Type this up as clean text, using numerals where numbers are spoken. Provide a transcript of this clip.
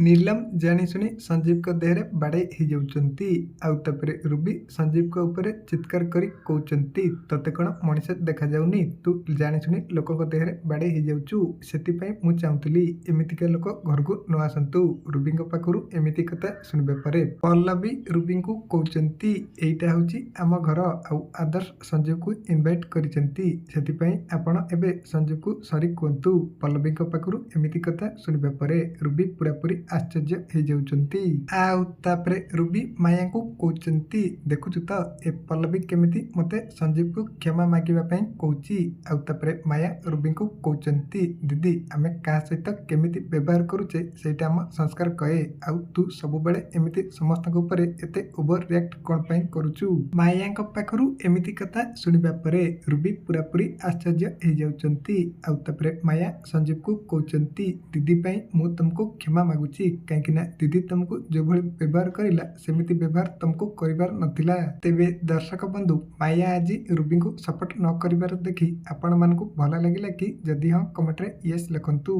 नीलम जानी संजीव देहरे बाड़े ही जाउचंती आउ तापरे रूबी संजीव ऊपर चित्कार करी कहउचंती तते कण मनीष देखा जाउनी तू जानी लोक देहरे बाड़े ही जाउचु सेतिपई मु चाहुतली एमितिका लोक घर को न आसंतु रूबी पाखरु एमिति कथा सुनिबा परे पल्लवी रूबी को कहउचंती एइटा होची आम घर आउ आदर्श संजीव को इनवाइट करिसंती सेतिपई आपण एबे संजीव को सॉरी कहंतु पल्लवी पाखरु एमिति कथा सुनिबा परे रूबी पूरापूरी आश्चर्य हो जाउचंती आउ तापरे रूबी माया को कहउचंती देखुछु त ए पल्लवी केमिति मते संजीव को क्षमा मागिबा पई कहउची आउ तापरे माया रूबी को कहउचंती दीदी आमे का सहित केमिति व्यवहार करूचे सेटा हम संस्कार कहे आउ तू सब बेले एमिति समस्त को ऊपर एते ओवर रिएक्ट कोन पई करूछु माया को पाखरु एमिति कथा सुनिबा परे रूबी पूरापूरी आश्चर्य हो जाउचंती आउ तापरे माया संजीव को कहउचंती दीदी पई मु तुमको क्षमा मागुची कहीं दीदी तुमको जो भली व्यवहार करिला सेमिति व्यवहार तुमको करिबार नथिला तेबे दर्शक बंधु माया आज रूबी को सपोर्ट न करिबार देखि आपण मानकु भला लागिला कि जदि हां कमेंट रे यस लिखंतु।